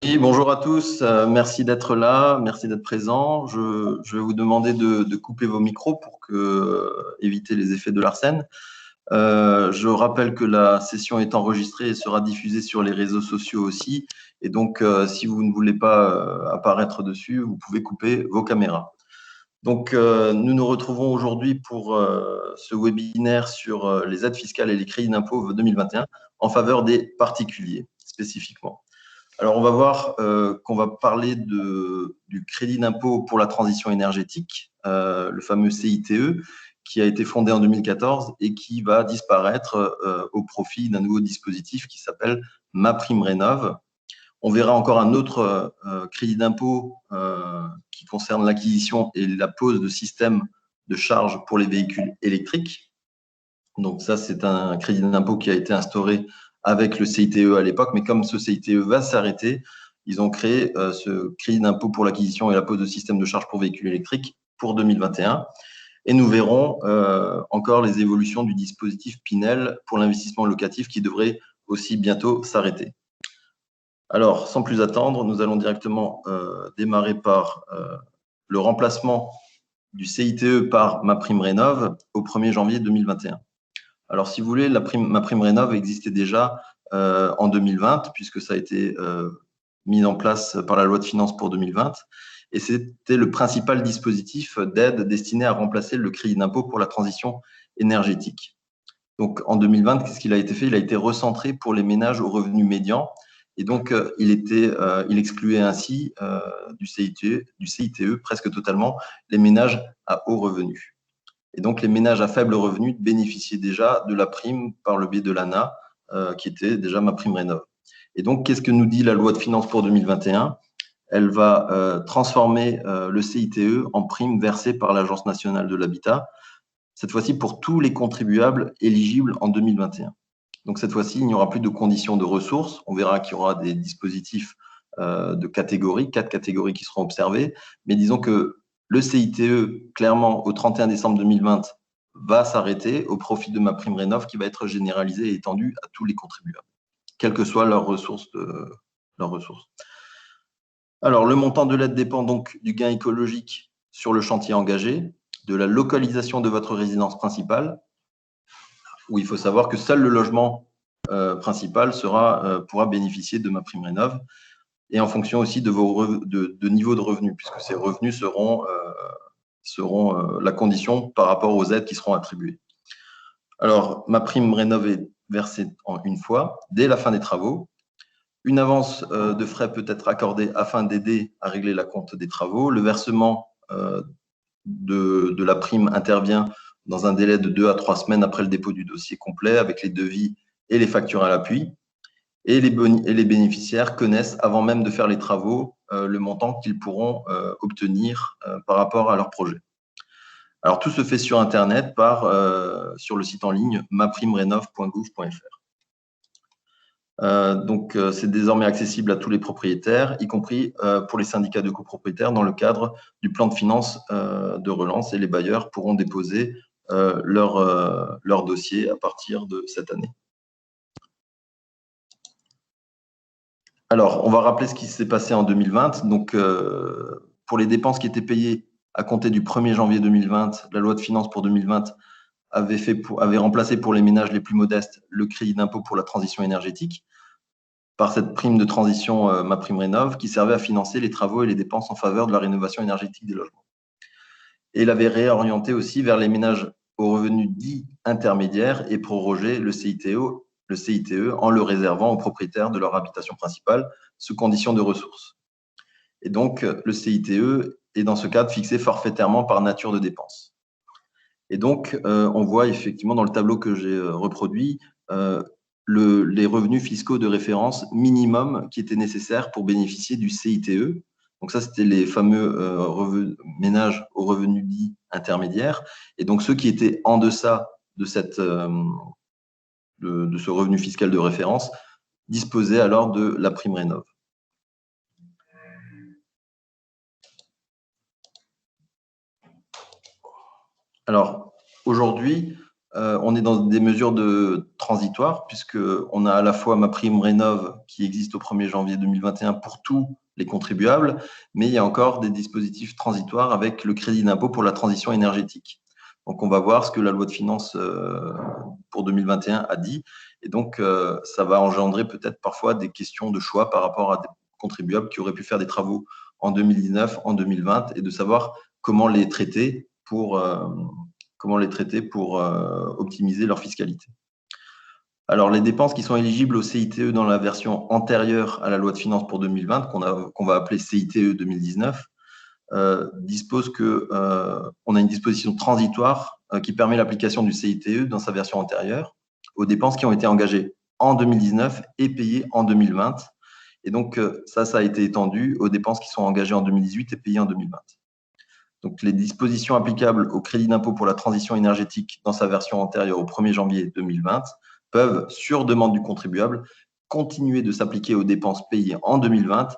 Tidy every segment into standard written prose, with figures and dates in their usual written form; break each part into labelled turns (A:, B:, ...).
A: Oui, bonjour à tous, merci d'être là, merci d'être présent. Je vais vous demander de couper vos micros pour éviter les effets de l'arsène. Je rappelle que la session est enregistrée et sera diffusée sur les réseaux sociaux aussi. Et donc, si vous ne voulez pas apparaître dessus, vous pouvez couper vos caméras. Donc, nous nous retrouvons aujourd'hui pour ce webinaire sur les aides fiscales et les crédits d'impôt 2021 en faveur des particuliers spécifiquement. Alors, on va voir qu'on va parler du crédit d'impôt pour la transition énergétique, le fameux CITE, qui a été fondé en 2014 et qui va disparaître au profit d'un nouveau dispositif qui s'appelle MaPrimeRénov'. On verra encore un autre crédit d'impôt qui concerne l'acquisition et la pose de systèmes de charge pour les véhicules électriques. Donc ça, c'est un crédit d'impôt qui a été instauré avec le CITE à l'époque, mais comme ce CITE va s'arrêter, ils ont créé ce crédit d'impôt pour l'acquisition et la pose de systèmes de charge pour véhicules électriques pour 2021. Et nous verrons encore les évolutions du dispositif Pinel pour l'investissement locatif qui devrait aussi bientôt s'arrêter. Alors, sans plus attendre, nous allons directement démarrer par le remplacement du CITE par MaPrimeRénov' au 1er janvier 2021. Alors, si vous voulez, MaPrimeRénov' existait déjà en 2020, puisque ça a été mis en place par la loi de finances pour 2020. Et c'était le principal dispositif d'aide destiné à remplacer le crédit d'impôt pour la transition énergétique. Donc, en 2020, qu'est-ce qu'il a été fait? Il a été recentré pour les ménages aux revenus médians. Et donc, il excluait ainsi du CITE presque totalement les ménages à haut revenu. Et donc, les ménages à faible revenu bénéficiaient déjà de la prime par le biais de l'ANA, qui était déjà MaPrimeRénov'. Et donc, qu'est-ce que nous dit la loi de finances pour 2021? Elle va transformer le CITE en prime versée par l'Agence nationale de l'habitat, cette fois-ci pour tous les contribuables éligibles en 2021. Donc, cette fois-ci, il n'y aura plus de conditions de ressources. On verra qu'il y aura des dispositifs de catégories, 4 catégories qui seront observées. Mais disons que le CITE, clairement, au 31 décembre 2020, va s'arrêter au profit de MaPrimeRénov' qui va être généralisé et étendu à tous les contribuables, quelles que soient leurs ressources. Alors, le montant de l'aide dépend donc du gain écologique sur le chantier engagé, de la localisation de votre résidence principale, où il faut savoir que seul le logement principal pourra bénéficier de MaPrimeRénov', et en fonction aussi de vos niveau de revenus, puisque ces revenus seront la condition par rapport aux aides qui seront attribuées. Alors, MaPrimeRénov' est versée en une fois, dès la fin des travaux. Une avance de frais peut être accordée afin d'aider à régler la compte des travaux. Le versement de la prime intervient dans un délai de 2 à 3 semaines après le dépôt du dossier complet avec les devis et les factures à l'appui. Et les bénéficiaires connaissent, avant même de faire les travaux, le montant qu'ils pourront obtenir par rapport à leur projet. Alors, tout se fait sur Internet sur le site en ligne maprimerenov.gouv.fr. Donc, c'est désormais accessible à tous les propriétaires, y compris pour les syndicats de copropriétaires dans le cadre du plan de finances de relance, et les bailleurs pourront déposer leur dossier à partir de cette année. Alors, on va rappeler ce qui s'est passé en 2020. Donc, pour les dépenses qui étaient payées à compter du 1er janvier 2020, la loi de finances pour 2020 avait remplacé pour les ménages les plus modestes le crédit d'impôt pour la transition énergétique par cette prime de transition MaPrimeRénov' qui servait à financer les travaux et les dépenses en faveur de la rénovation énergétique des logements. Et il avait réorienté aussi vers les ménages aux revenus dits intermédiaires et prorogé le CITE en le réservant aux propriétaires de leur habitation principale sous condition de ressources. Et donc, le CITE est dans ce cadre fixé forfaitairement par nature de dépenses. Et donc, on voit effectivement dans le tableau que j'ai reproduit les revenus fiscaux de référence minimum qui étaient nécessaires pour bénéficier du CITE. Donc ça, c'était les fameux ménages aux revenus dits intermédiaires. Et donc, ceux qui étaient en deçà de ce revenu fiscal de référence disposaient alors de la prime Rénov'. Alors, aujourd'hui, on est dans des mesures transitoires, puisqu'on a à la fois MaPrimeRénov' qui existe au 1er janvier 2021 pour tous les contribuables, mais il y a encore des dispositifs transitoires avec le crédit d'impôt pour la transition énergétique. Donc, on va voir ce que la loi de finances pour 2021 a dit. Et donc, ça va engendrer peut-être parfois des questions de choix par rapport à des contribuables qui auraient pu faire des travaux en 2019, en 2020, et de savoir comment les traiter pour optimiser leur fiscalité. Alors, les dépenses qui sont éligibles au CITE dans la version antérieure à la loi de finances pour 2020, qu'on va appeler CITE 2019, dispose on a une disposition transitoire qui permet l'application du CITE dans sa version antérieure aux dépenses qui ont été engagées en 2019 et payées en 2020. Et donc, ça a été étendu aux dépenses qui sont engagées en 2018 et payées en 2020. Donc, les dispositions applicables au crédit d'impôt pour la transition énergétique dans sa version antérieure au 1er janvier 2020 peuvent, sur demande du contribuable, continuer de s'appliquer aux dépenses payées en 2020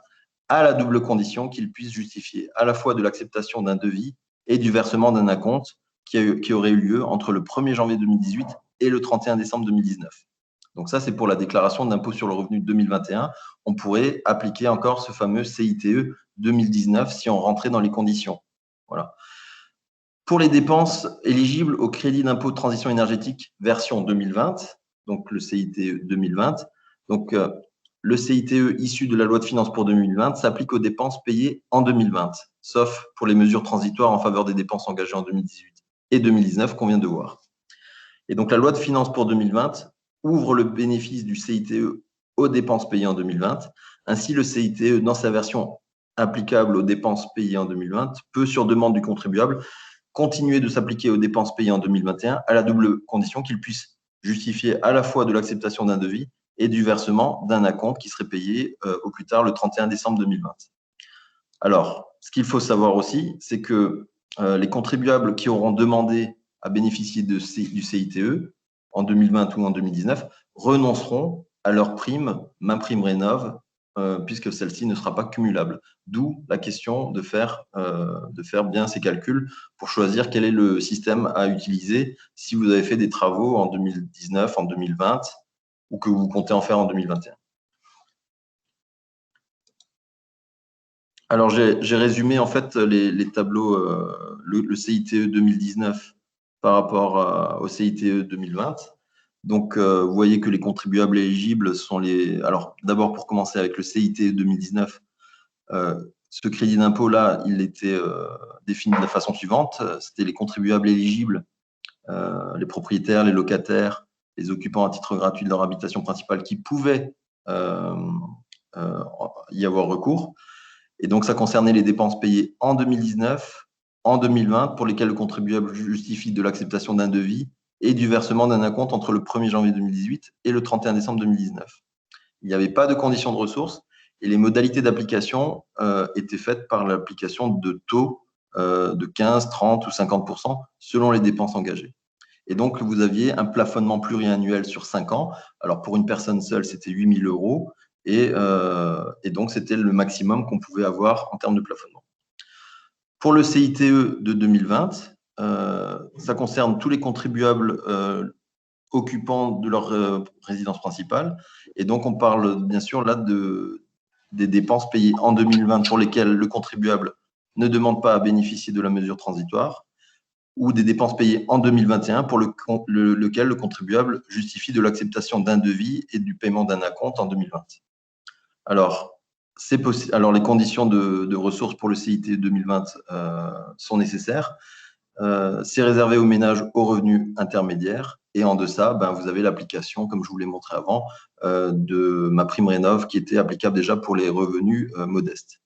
A: à la double condition qu'il puisse justifier à la fois de l'acceptation d'un devis et du versement d'un acompte qui aurait eu lieu entre le 1er janvier 2018 et le 31 décembre 2019. Donc ça, c'est pour la déclaration d'impôt sur le revenu de 2021. On pourrait appliquer encore ce fameux CITE 2019 si on rentrait dans les conditions. Voilà. Pour les dépenses éligibles au crédit d'impôt de transition énergétique version 2020, donc le CITE 2020, donc le CITE issu de la loi de finances pour 2020 s'applique aux dépenses payées en 2020, sauf pour les mesures transitoires en faveur des dépenses engagées en 2018 et 2019 qu'on vient de voir. Et donc la loi de finances pour 2020 ouvre le bénéfice du CITE aux dépenses payées en 2020. Ainsi, le CITE, dans sa version applicable aux dépenses payées en 2020, peut, sur demande du contribuable, continuer de s'appliquer aux dépenses payées en 2021 à la double condition qu'il puisse justifier à la fois de l'acceptation d'un devis et du versement d'un acompte qui serait payé au plus tard le 31 décembre 2020. Alors, ce qu'il faut savoir aussi, c'est que les contribuables qui auront demandé à bénéficier du CITE en 2020 ou en 2019 renonceront à leur prime MaPrimeRénov' puisque celle-ci ne sera pas cumulable. D'où la question de faire bien ces calculs pour choisir quel est le système à utiliser si vous avez fait des travaux en 2019, en 2020 ou que vous comptez en faire en 2021. Alors, j'ai résumé en fait les tableaux, le CITE 2019 par rapport au CITE 2020. Donc, vous voyez que les contribuables éligibles sont Alors, d'abord, pour commencer avec le CITE 2019, ce crédit d'impôt-là, il était défini de la façon suivante. C'était les contribuables éligibles, les propriétaires, les locataires, les occupants à titre gratuit de leur habitation principale qui pouvaient y avoir recours. Et donc, ça concernait les dépenses payées en 2019, en 2020, pour lesquelles le contribuable justifie de l'acceptation d'un devis et du versement d'un acompte entre le 1er janvier 2018 et le 31 décembre 2019. Il n'y avait pas de conditions de ressources et les modalités d'application étaient faites par l'application de taux de 15, 30 ou 50% selon les dépenses engagées. Et donc, vous aviez un plafonnement pluriannuel sur 5 ans. Alors, pour une personne seule, c'était 8 000 €. Et donc, c'était le maximum qu'on pouvait avoir en termes de plafonnement. Pour le CITE de 2020, ça concerne tous les contribuables occupants de leur résidence principale. Et donc, on parle bien sûr là des dépenses payées en 2020 pour lesquelles le contribuable ne demande pas à bénéficier de la mesure transitoire, ou des dépenses payées en 2021 pour lequel le contribuable justifie de l'acceptation d'un devis et du paiement d'un acompte en 2020. Alors, les conditions de ressources pour le CITE 2020 sont nécessaires. C'est réservé aux ménages aux revenus intermédiaires. Et en deçà, vous avez l'application, comme je vous l'ai montré avant, de MaPrimeRénov' qui était applicable déjà pour les revenus modestes.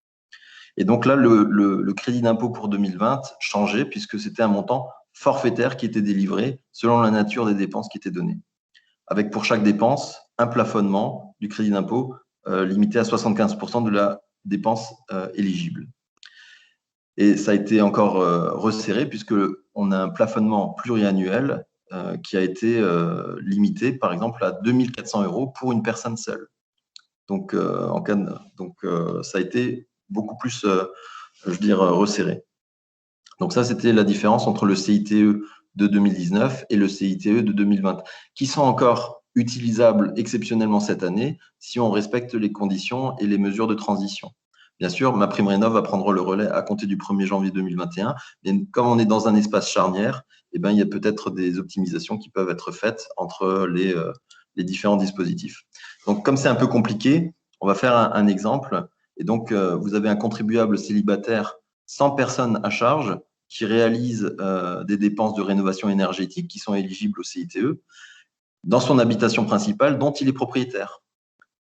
A: Et donc là, le crédit d'impôt pour 2020 changeait puisque c'était un montant forfaitaire qui était délivré selon la nature des dépenses qui étaient données, avec pour chaque dépense un plafonnement du crédit d'impôt limité à 75% de la dépense éligible. Et ça a été encore resserré puisqu'on a un plafonnement pluriannuel qui a été limité, par exemple, à 2 400 € pour une personne seule. Donc, ça a été beaucoup plus, resserré. Donc ça, c'était la différence entre le CITE de 2019 et le CITE de 2020, qui sont encore utilisables exceptionnellement cette année si on respecte les conditions et les mesures de transition. Bien sûr, MaPrimeRénov va prendre le relais à compter du 1er janvier 2021, mais comme on est dans un espace charnière, eh ben, il y a peut-être des optimisations qui peuvent être faites entre les différents dispositifs. Donc, comme c'est un peu compliqué, on va faire un exemple. Et donc, vous avez un contribuable célibataire sans personne à charge qui réalise des dépenses de rénovation énergétique qui sont éligibles au CITE dans son habitation principale dont il est propriétaire.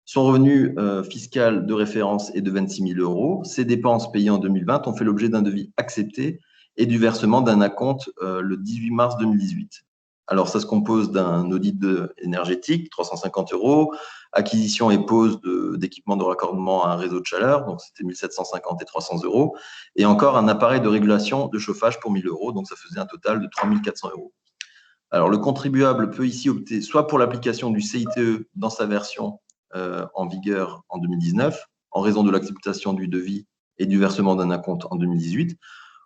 A: Son revenu fiscal de référence est de 26 000 €. Ses dépenses payées en 2020 ont fait l'objet d'un devis accepté et du versement d'un acompte le 18 mars 2018. Alors, ça se compose d'un audit énergétique, 350 €, acquisition et pose d'équipements de raccordement à un réseau de chaleur, donc c'était 1 750 et 300 €, et encore un appareil de régulation de chauffage pour 1 000 €, donc ça faisait un total de 3 400 €. Alors, le contribuable peut ici opter soit pour l'application du CITE dans sa version en vigueur en 2019, en raison de l'acceptation du devis et du versement d'un acompte en 2018,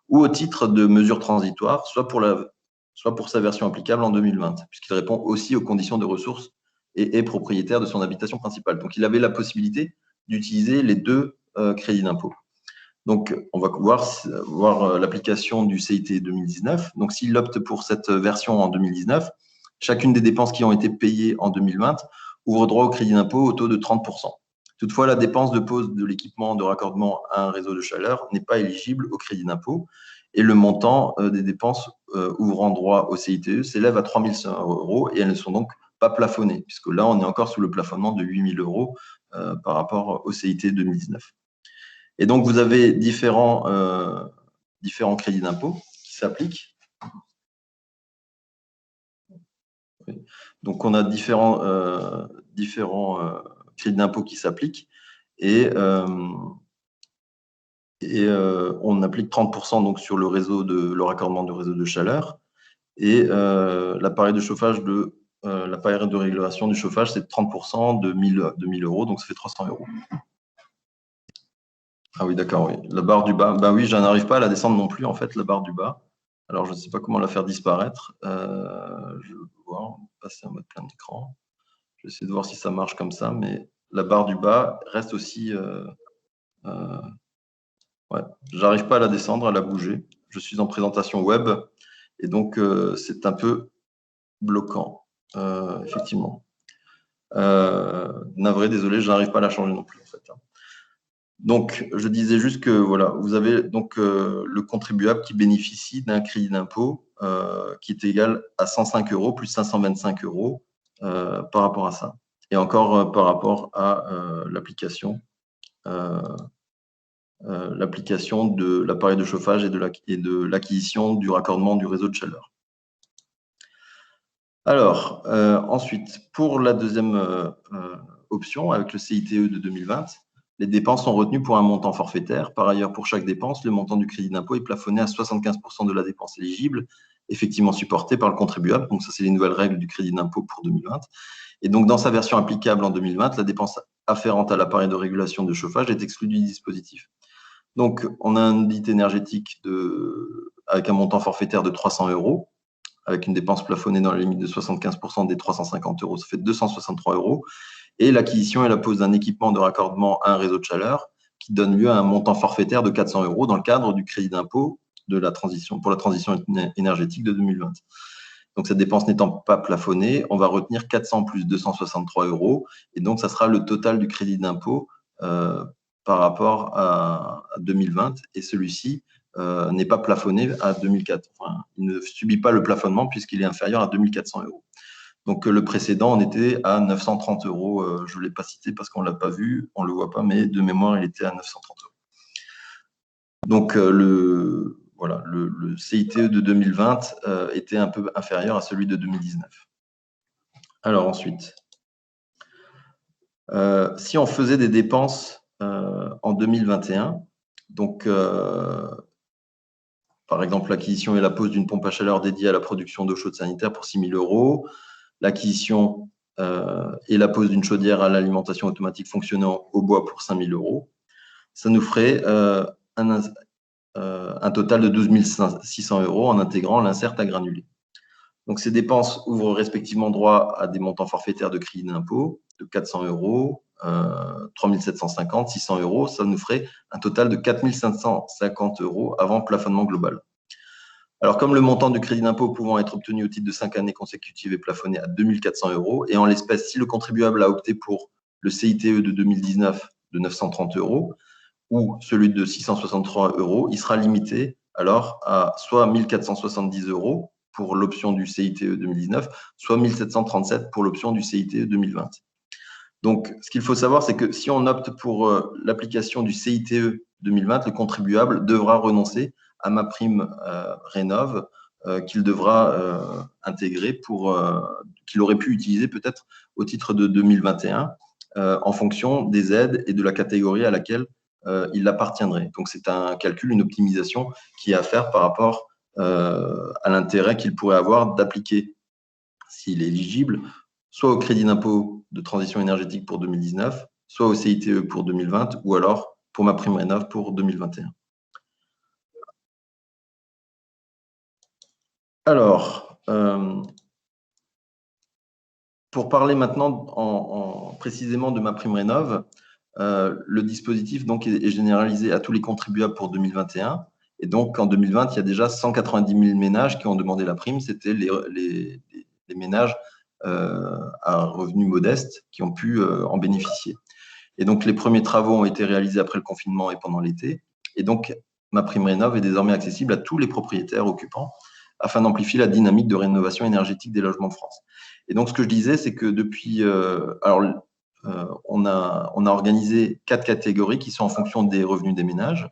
A: ou au titre de mesures transitoires, soit pour sa version applicable en 2020, puisqu'il répond aussi aux conditions de ressources et est propriétaire de son habitation principale. Donc, il avait la possibilité d'utiliser les deux crédits d'impôt. Donc, on va voir l'application du CIT 2019. Donc, s'il opte pour cette version en 2019, chacune des dépenses qui ont été payées en 2020 ouvre droit au crédit d'impôt au taux de 30%. Toutefois, la dépense de pose de l'équipement de raccordement à un réseau de chaleur n'est pas éligible au crédit d'impôt et le montant des dépenses ouvrant droit au CITE s'élève à 3 100 € et elles ne sont donc pas plafonnées, puisque là, on est encore sous le plafonnement de 8 000 € par rapport au CIT 2019. Et donc, vous avez différents crédits d'impôt qui s'appliquent. Donc, on a différents crédits d'impôt qui s'appliquent et on applique 30% donc sur le raccordement du réseau de chaleur et l'appareil de chauffage l'appareil de régulation du chauffage, c'est 30% de 1 000 €, donc ça fait 300 €. Ah oui, d'accord, oui. La barre du bas, ben oui, je n'arrive pas à la descendre non plus, en fait, la barre du bas. Alors, je ne sais pas comment la faire disparaître. Je vais pouvoir passer en mode plein d'écran. Je vais essayer de voir si ça marche comme ça, mais la barre du bas reste aussi… ouais, j'arrive pas à la descendre, à la bouger. Je suis en présentation web et donc c'est un peu bloquant, effectivement. Navré, désolé, je n'arrive pas à la changer non plus, en fait. Donc, je disais juste que voilà, vous avez donc le contribuable qui bénéficie d'un crédit d'impôt qui est égal à 105 € plus 525 € par rapport à ça. Et encore par rapport à l'application de l'appareil de chauffage et de l'acquisition du raccordement du réseau de chaleur. Alors, ensuite, pour la deuxième option, avec le CITE de 2020, les dépenses sont retenues pour un montant forfaitaire. Par ailleurs, pour chaque dépense, le montant du crédit d'impôt est plafonné à 75% de la dépense éligible, effectivement supportée par le contribuable. Donc, ça, c'est les nouvelles règles du crédit d'impôt pour 2020. Et donc, dans sa version applicable en 2020, la dépense afférente à l'appareil de régulation de chauffage est exclue du dispositif. Donc, on a un audit énergétique avec un montant forfaitaire de 300 €, avec une dépense plafonnée dans la limite de 75% des 350 €, ça fait 263 €. Et l'acquisition et la pose d'un équipement de raccordement à un réseau de chaleur qui donne lieu à un montant forfaitaire de 400 € dans le cadre du crédit d'impôt pour la transition énergétique de 2020. Donc, cette dépense n'étant pas plafonnée, on va retenir 400 plus 263 € et donc, ça sera le total du crédit d'impôt par rapport à 2020 et celui-ci n'est pas plafonné à 2004. Enfin, il ne subit pas le plafonnement puisqu'il est inférieur à 2 400 €. Donc, le précédent, on était à 930 €. Je ne l'ai pas cité parce qu'on ne l'a pas vu, on ne le voit pas, mais de mémoire, il était à 930 €. Donc, le CITE de 2020 était un peu inférieur à celui de 2019. Alors, ensuite, si on faisait des dépenses en 2021, donc, par exemple, l'acquisition et la pose d'une pompe à chaleur dédiée à la production d'eau chaude sanitaire pour 6 000 €, l'acquisition et la pose d'une chaudière à l'alimentation automatique fonctionnant au bois pour 5 000 €, ça nous ferait un total de 12 600 € en intégrant l'insert à granulés. Donc, ces dépenses ouvrent respectivement droit à des montants forfaitaires de crédit d'impôt de 400 €, 3 750, 600 €. Ça nous ferait un total de 4 550 € avant plafonnement global. Alors, comme le montant du crédit d'impôt pouvant être obtenu au titre de 5 années consécutives est plafonné à 2 400 €, et en l'espèce, si le contribuable a opté pour le CITE de 2019 de 930 € ou celui de 663 €, il sera limité alors à soit 1 470 € pour l'option du CITE 2019, soit 1 737 pour l'option du CITE 2020. Donc, ce qu'il faut savoir, c'est que si on opte pour l'application du CITE 2020, le contribuable devra renoncer à ma prime rénov qu'il devra intégrer qu'il aurait pu utiliser peut-être au titre de 2021 en fonction des aides et de la catégorie à laquelle il appartiendrait. Donc, c'est un calcul, une optimisation qui est à faire par rapport à l'intérêt qu'il pourrait avoir d'appliquer, s'il est éligible, soit au crédit d'impôt de transition énergétique pour 2019, soit au CITE pour 2020, ou alors pour ma prime rénov pour 2021. Alors, pour parler maintenant précisément de ma prime rénov, le dispositif donc est généralisé à tous les contribuables pour 2021. Et donc, en 2020, il y a déjà 190 000 ménages qui ont demandé la prime. C'était les ménages à revenus modestes qui ont pu en bénéficier. Et donc, les premiers travaux ont été réalisés après le confinement et pendant l'été. Et donc, ma prime rénov est désormais accessible à tous les propriétaires occupants afin d'amplifier la dynamique de rénovation énergétique des logements de France. Et donc, ce que je disais, c'est que depuis, on a organisé 4 catégories qui sont en fonction des revenus des ménages.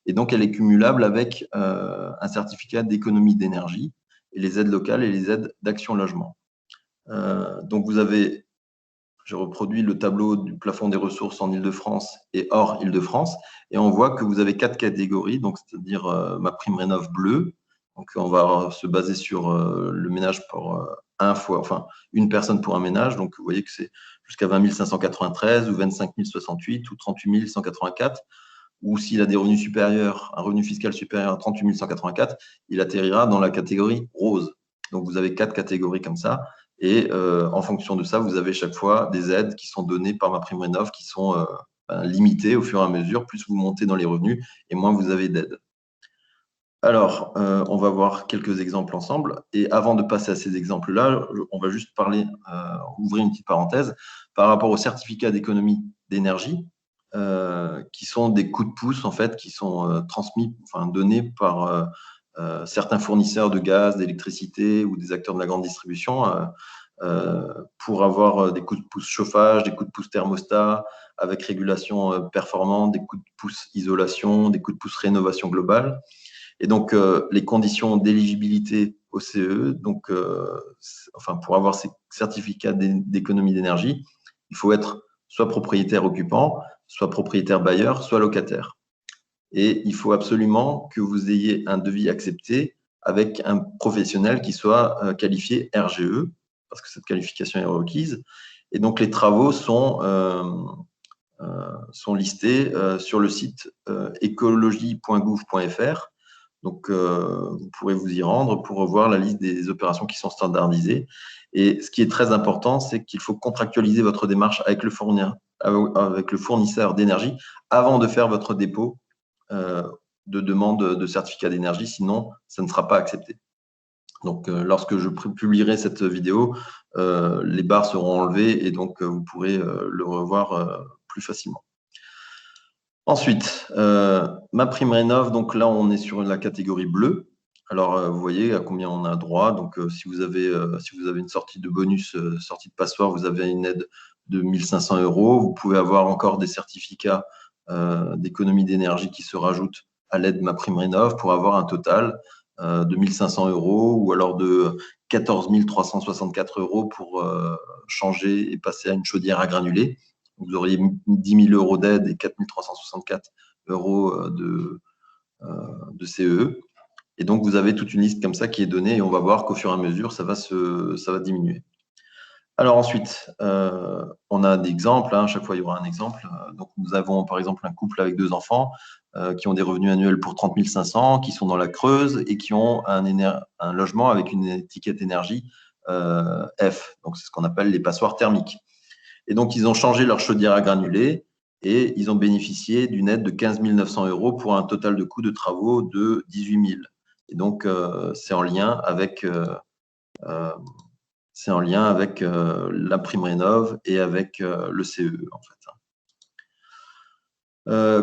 A: Et donc, elle est cumulable avec un certificat d'économie d'énergie et les aides locales et les aides d'action logement. Donc, vous avez, je reproduis le tableau du plafond des ressources en Île-de-France et hors Île-de-France. Et on voit que vous avez 4 catégories, donc c'est-à-dire ma prime rénov bleue. Donc, on va se baser sur le ménage pour une personne pour un ménage. Donc, vous voyez que c'est jusqu'à 20 593 ou 25 068 ou 38 184. Ou s'il a des revenus supérieurs, un revenu fiscal supérieur à 38 184, il atterrira dans la catégorie rose. Donc, vous avez 4 catégories comme ça. Et en fonction de ça, vous avez chaque fois des aides qui sont données par ma prime rénov qui sont limitées au fur et à mesure. Plus vous montez dans les revenus et moins vous avez d'aides. Alors, on va voir quelques exemples ensemble. Et avant de passer à ces exemples-là, on va juste ouvrir une petite parenthèse par rapport aux certificats d'économie d'énergie, qui sont des coups de pouce, en fait, qui sont donnés par certains fournisseurs de gaz, d'électricité ou des acteurs de la grande distribution pour avoir des coups de pouce chauffage, des coups de pouce thermostat, avec régulation performante, des coups de pouce isolation, des coups de pouce rénovation globale. Et donc, les conditions d'éligibilité au CE, donc, pour avoir ces certificats d'économie d'énergie, il faut être soit propriétaire occupant, soit propriétaire bailleur, soit locataire. Et il faut absolument que vous ayez un devis accepté avec un professionnel qui soit qualifié RGE, parce que cette qualification est requise. Et donc, les travaux sont listés sur le site écologie.gouv.fr. Donc, vous pourrez vous y rendre pour revoir la liste des opérations qui sont standardisées. Et ce qui est très important, c'est qu'il faut contractualiser votre démarche avec le fournisseur d'énergie avant de faire votre dépôt de demande de certificat d'énergie, sinon ça ne sera pas accepté. Donc, lorsque je publierai cette vidéo, les barres seront enlevées et donc vous pourrez le revoir plus facilement. Ensuite, ma prime rénov, donc là, on est sur la catégorie bleue. Alors, vous voyez à combien on a droit. Donc, si vous avez une sortie de bonus, sortie de passoire, vous avez une aide de 1 500 €. Vous pouvez avoir encore des certificats d'économie d'énergie qui se rajoutent à l'aide de ma prime rénov pour avoir un total de 1 500 € ou alors de 14 364 € pour changer et passer à une chaudière à granulés. Vous auriez 10 000 € d'aide et 4 364 € de CE. Et donc, vous avez toute une liste comme ça qui est donnée et on va voir qu'au fur et à mesure, ça va diminuer. Alors ensuite, on a des exemples, hein, à chaque fois il y aura un exemple. Donc nous avons par exemple un couple avec 2 enfants qui ont des revenus annuels pour 30 500, qui sont dans la Creuse et qui ont un logement avec une étiquette énergie F. Donc c'est ce qu'on appelle les passoires thermiques. Et donc ils ont changé leur chaudière à granulés et ils ont bénéficié d'une aide de 15 900 € pour un total de coût de travaux de 18 000. Et donc c'est en lien avec la prime rénov et avec le CE en fait.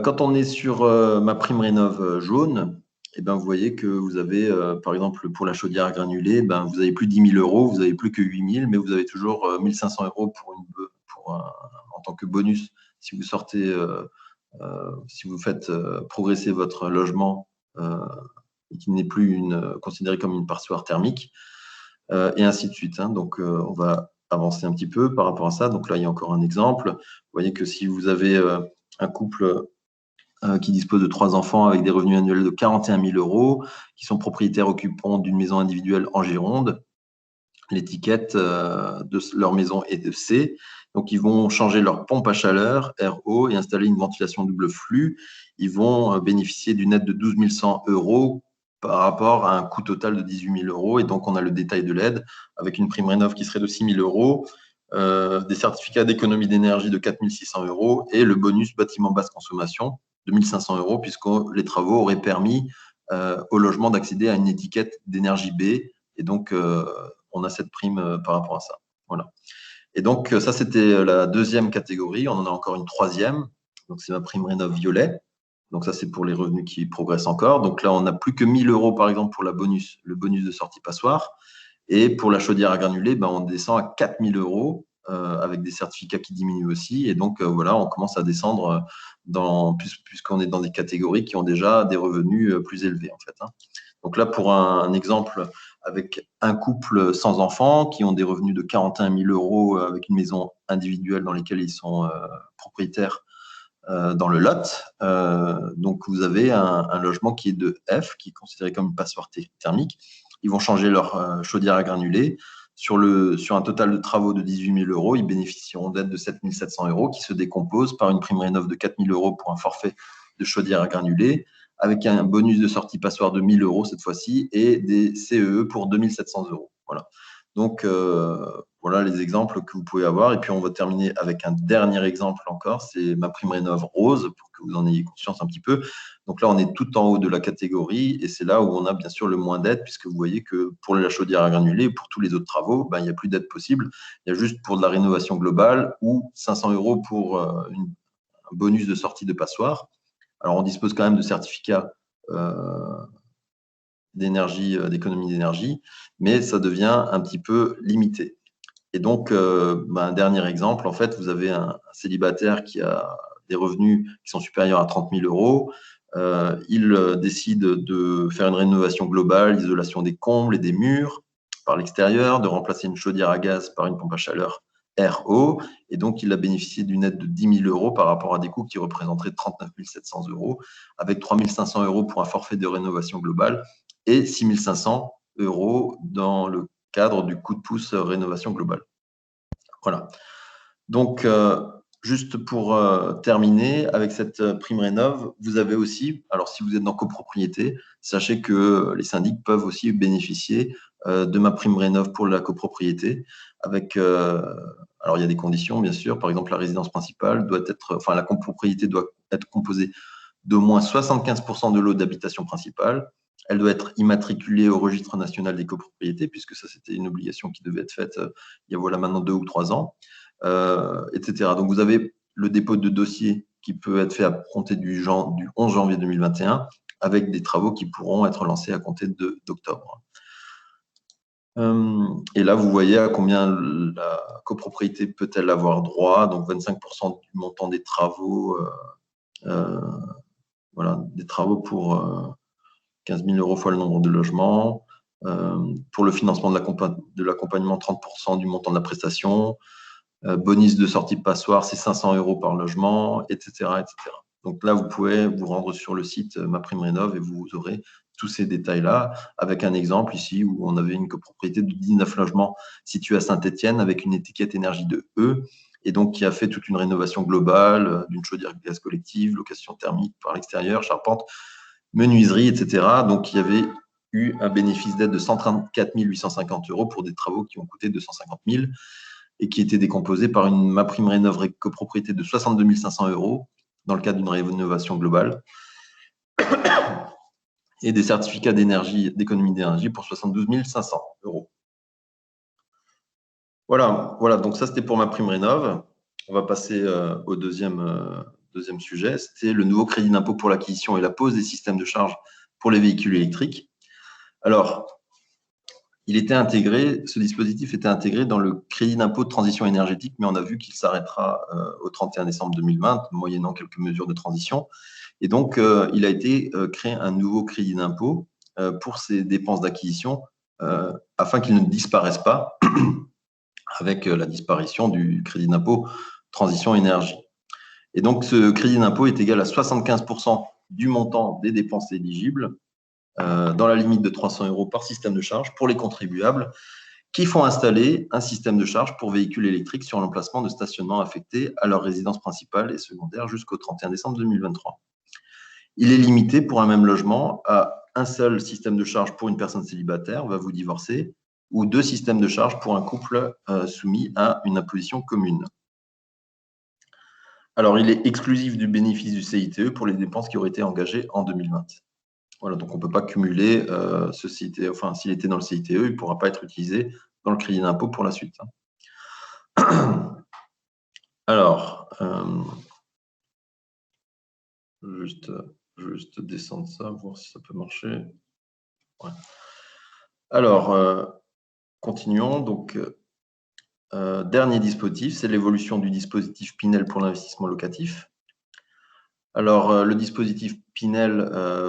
A: Quand on est sur ma prime rénov jaune, eh ben, vous voyez que vous avez, par exemple, pour la chaudière à granulés, ben, vous avez plus 10 000 €, vous avez plus que 8 000, mais vous avez toujours 1 500 € en tant que bonus si vous sortez, si vous faites progresser votre logement et qu'il n'est plus considéré comme une passoire thermique. Et ainsi de suite, hein. Donc, on va avancer un petit peu par rapport à ça. Donc là, il y a encore un exemple. Vous voyez que si vous avez un couple qui dispose de 3 enfants avec des revenus annuels de 41 000 €, qui sont propriétaires occupants d'une maison individuelle en Gironde, l'étiquette de leur maison est de C. Donc, ils vont changer leur pompe à chaleur, RO, et installer une ventilation double flux. Ils vont bénéficier d'une aide de 12 100 € par rapport à un coût total de 18 000 €. Et donc, on a le détail de l'aide avec une prime rénov qui serait de 6 000 €, des certificats d'économie d'énergie de 4 600 € et le bonus bâtiment basse consommation de 1 500 €, puisque les travaux auraient permis au logement d'accéder à une étiquette d'énergie B. Et donc, on a cette prime par rapport à ça. Voilà. Et donc, ça, c'était la deuxième catégorie. On en a encore une troisième. Donc, c'est ma prime rénov violet. Donc, ça, c'est pour les revenus qui progressent encore. Donc là, on n'a plus que 1 000 € par exemple pour le bonus de sortie passoire. Et pour la chaudière à granulés, ben, on descend à 4 000 € avec des certificats qui diminuent aussi. Et donc, voilà, on commence à descendre puisqu'on est dans des catégories qui ont déjà des revenus plus élevés, en fait, hein. Donc là, pour un exemple avec un couple sans enfants qui ont des revenus de 41 000 € avec une maison individuelle dans laquelle ils sont propriétaires dans le Lot. Donc, vous avez un logement qui est de F, qui est considéré comme une passoire thermique. Ils vont changer leur chaudière à granulés. Sur un total de travaux de 18 000 €, ils bénéficieront d'aides de 7 700 € qui se décomposent par une prime rénov de 4 000 € pour un forfait de chaudière à granulés, avec un bonus de sortie passoire de 1 000 € cette fois-ci et des CEE pour 2 700 €. Voilà. Donc, voilà les exemples que vous pouvez avoir. Et puis, on va terminer avec un dernier exemple encore. C'est ma prime rénov rose pour que vous en ayez conscience un petit peu. Donc là, on est tout en haut de la catégorie et c'est là où on a bien sûr le moins d'aide, puisque vous voyez que pour la chaudière à granulés, pour tous les autres travaux, ben, il n'y a plus d'aide possible. Il y a juste pour de la rénovation globale ou 500 € pour un bonus de sortie de passoire. Alors, on dispose quand même de certificats d'énergie, d'économie d'énergie, mais ça devient un petit peu limité. Et donc, un dernier exemple, en fait, vous avez un célibataire qui a des revenus qui sont supérieurs à 30 000 €. Il décide de faire une rénovation globale, l'isolation des combles et des murs par l'extérieur, de remplacer une chaudière à gaz par une pompe à chaleur RO. Et donc, il a bénéficié d'une aide de 10 000 € par rapport à des coûts qui représenteraient 39 700 €, avec 3 500 € pour un forfait de rénovation globale et 6 500 € dans le cadre du coup de pouce rénovation globale. Voilà. Donc, juste pour terminer, avec cette prime rénov, vous avez aussi, alors si vous êtes dans copropriété, sachez que les syndics peuvent aussi bénéficier de ma prime rénov pour la copropriété. Alors il y a des conditions, bien sûr. Par exemple, la résidence principale la copropriété doit être composée d'au moins 75% de lot d'habitation principale. Elle doit être immatriculée au registre national des copropriétés, puisque ça, c'était une obligation qui devait être faite il y a voilà maintenant 2 ou 3 ans, etc. Donc, vous avez le dépôt de dossier qui peut être fait à compter du 11 janvier 2021, avec des travaux qui pourront être lancés à compter d'octobre. Et là, vous voyez à combien la copropriété peut-elle avoir droit. Donc, 25% du montant des travaux, voilà, des travaux pour 15 000 € fois le nombre de logements. Pour le financement de l'accompagnement, 30% du montant de la prestation. Bonus de sortie passoire, c'est 500 € par logement, etc., etc. Donc là, vous pouvez vous rendre sur le site Ma Prime Rénov et vous aurez tous ces détails-là, avec un exemple ici où on avait une copropriété de 19 logements située à Saint-Étienne avec une étiquette énergie de E, et donc qui a fait toute une rénovation globale d'une chaudière gaz collective, location thermique par l'extérieur, charpente, menuiserie, etc. Donc il y avait eu un bénéfice d'aide de 134 850 € pour des travaux qui ont coûté 250 000 et qui étaient décomposés par une MaPrimeRénov' copropriété de 62 500 € dans le cadre d'une rénovation globale et des certificats d'économie d'énergie pour 72 500 €. Voilà, donc ça c'était pour MaPrimeRénov'. On va passer au deuxième sujet. C'était le nouveau crédit d'impôt pour l'acquisition et la pose des systèmes de charge pour les véhicules électriques. Alors, ce dispositif était intégré dans le crédit d'impôt de transition énergétique, mais on a vu qu'il s'arrêtera au 31 décembre 2020, moyennant quelques mesures de transition. Et donc, il a été créé un nouveau crédit d'impôt pour ces dépenses d'acquisition afin qu'ils ne disparaissent pas avec la disparition du crédit d'impôt transition énergie. Et donc, ce crédit d'impôt est égal à 75% du montant des dépenses éligibles dans la limite de 300 € par système de charge pour les contribuables qui font installer un système de charge pour véhicules électriques sur l'emplacement de stationnement affecté à leur résidence principale et secondaire jusqu'au 31 décembre 2023. Il est limité pour un même logement à un seul système de charge pour une personne célibataire, va vous divorcer, ou 2 systèmes de charge pour un couple soumis à une imposition commune. Alors, il est exclusif du bénéfice du CITE pour les dépenses qui auraient été engagées en 2020. Voilà, donc on ne peut pas cumuler ce CITE. Enfin, s'il était dans le CITE, il ne pourra pas être utilisé dans le crédit d'impôt pour la suite. Alors, juste descendre ça, voir si ça peut marcher. Ouais. Alors, continuons. Donc, dernier dispositif, c'est l'évolution du dispositif Pinel pour l'investissement locatif. Alors, le dispositif Pinel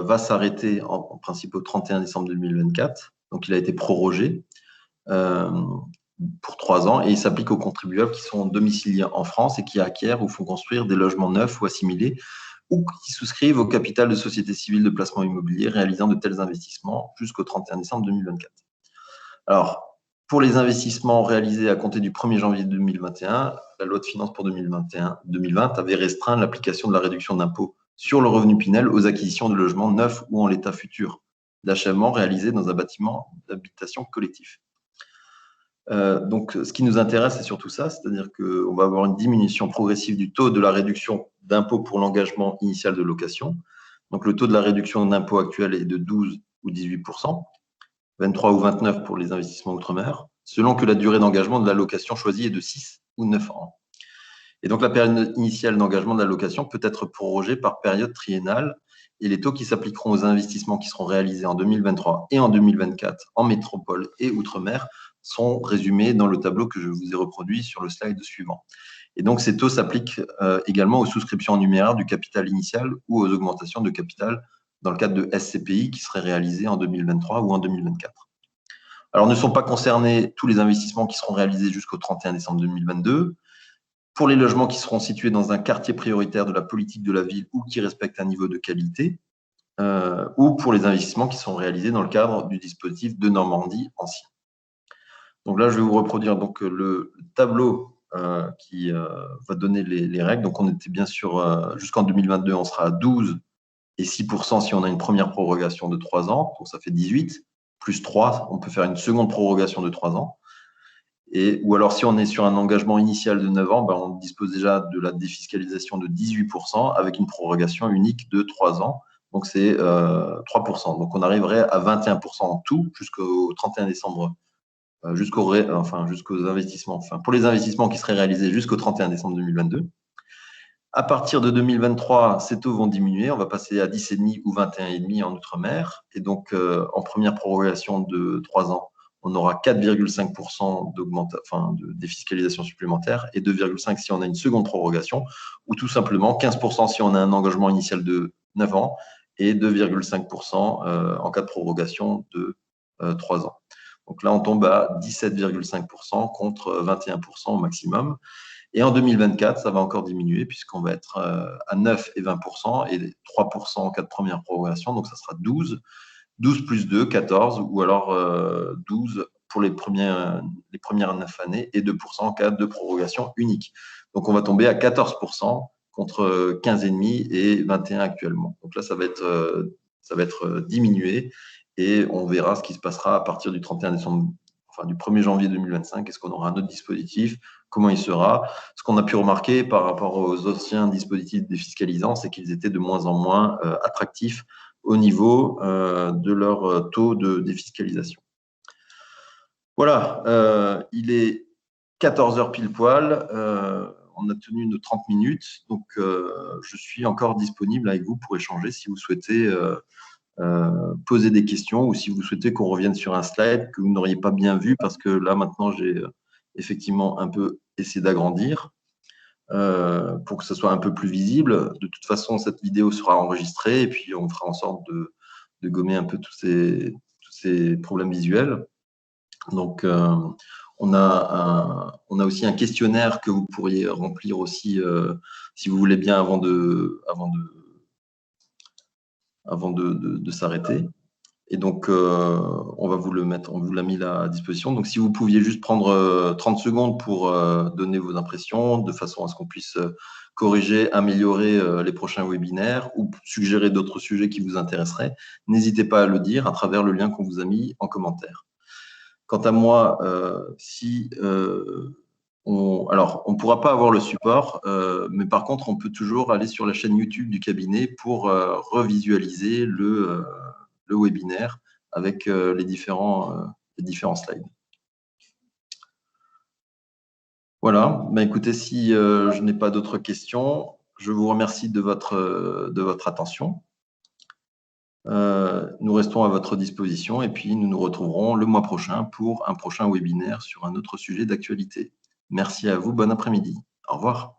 A: va s'arrêter en principe au 31 décembre 2024. Donc, il a été prorogé pour 3 ans et il s'applique aux contribuables qui sont domiciliés en France et qui acquièrent ou font construire des logements neufs ou assimilés ou qui souscrivent au capital de sociétés civiles de placement immobilier réalisant de tels investissements jusqu'au 31 décembre 2024. Alors, pour les investissements réalisés à compter du 1er janvier 2021, la loi de finances pour 2020 avait restreint l'application de la réduction d'impôt sur le revenu Pinel aux acquisitions de logements neufs ou en l'état futur d'achèvement réalisés dans un bâtiment d'habitation collectif. Donc, ce qui nous intéresse, c'est surtout ça, c'est-à-dire qu'on va avoir une diminution progressive du taux de la réduction d'impôt pour l'engagement initial de location. Donc, le taux de la réduction d'impôt actuel est de 12 ou 18%, 23 ou 29 pour les investissements outre-mer, selon que la durée d'engagement de la location choisie est de 6 ou 9 ans. Et donc, la période initiale d'engagement de la location peut être prorogée par période triennale et les taux qui s'appliqueront aux investissements qui seront réalisés en 2023 et en 2024 en métropole et outre-mer sont résumés dans le tableau que je vous ai reproduit sur le slide suivant. Et donc, ces taux s'appliquent également aux souscriptions en numéraire du capital initial ou aux augmentations de capital dans le cadre de SCPI qui seraient réalisés en 2023 ou en 2024. Alors, ne sont pas concernés tous les investissements qui seront réalisés jusqu'au 31 décembre 2022. Pour les logements qui seront situés dans un quartier prioritaire de la politique de la ville ou qui respectent un niveau de qualité, ou pour les investissements qui sont réalisés dans le cadre du dispositif de Normandie ancien. Donc là, je vais vous reproduire donc, le tableau qui va donner les règles. Donc, on était bien sûr, jusqu'en 2022, on sera à 12 et 6% si on a une première prorogation de 3 ans. Donc, ça fait 18. Plus 3, on peut faire une seconde prorogation de 3 ans. Ou alors, si on est sur un engagement initial de 9 ans, ben, on dispose déjà de la défiscalisation de 18% avec une prorogation unique de 3 ans. Donc, c'est 3%. Donc, on arriverait à 21% en tout jusqu'au 31 décembre, jusqu'aux investissements. Enfin, pour les investissements qui seraient réalisés jusqu'au 31 décembre 2022. À partir de 2023, ces taux vont diminuer. On va passer à 10,5 ou 21,5 en outre-mer. Et donc, en première prorogation de 3 ans, on aura 4,5% de défiscalisation supplémentaire et 2,5% si on a une seconde prorogation, ou tout simplement 15% si on a un engagement initial de 9 ans et 2,5% en cas de prorogation de 3 ans. Donc là, on tombe à 17,5% contre 21% au maximum. Et en 2024, ça va encore diminuer puisqu'on va être à 9 et 20% et 3% en cas de première prorogation, donc ça sera 12 12 plus 2, 14, ou alors 12 pour les premières 9 années et 2% en cas de prorogation unique. Donc, on va tomber à 14% contre 15,5 et 21 actuellement. Donc là, ça va être diminué et on verra ce qui se passera à partir du 31 décembre, enfin du 1er janvier 2025. Est-ce qu'on aura un autre dispositif? Comment il sera? Ce qu'on a pu remarquer par rapport aux anciens dispositifs défiscalisants, c'est qu'ils étaient de moins en moins attractifs au niveau de leur taux de défiscalisation. Voilà, il est 14 heures pile poil. On a tenu nos 30 minutes, donc je suis encore disponible avec vous pour échanger si vous souhaitez poser des questions ou si vous souhaitez qu'on revienne sur un slide que vous n'auriez pas bien vu parce que là maintenant j'ai effectivement un peu essayé d'agrandir pour que ce soit un peu plus visible. De toute façon, cette vidéo sera enregistrée et puis on fera en sorte de gommer un peu tous ces problèmes visuels. Donc, on a aussi un questionnaire que vous pourriez remplir aussi si vous voulez bien avant de s'arrêter. Et donc, on va vous le mettre, on vous l'a mis là à disposition. Donc, si vous pouviez juste prendre 30 secondes pour donner vos impressions de façon à ce qu'on puisse corriger, améliorer les prochains webinaires ou suggérer d'autres sujets qui vous intéresseraient, n'hésitez pas à le dire à travers le lien qu'on vous a mis en commentaire. Quant à moi, alors, on ne pourra pas avoir le support, mais par contre, on peut toujours aller sur la chaîne YouTube du cabinet pour revisualiser le webinaire avec les différents slides. Voilà, ben, écoutez, si je n'ai pas d'autres questions, je vous remercie de votre attention. Nous restons à votre disposition et puis nous nous retrouverons le mois prochain pour un prochain webinaire sur un autre sujet d'actualité. Merci à vous, bon après-midi. Au revoir.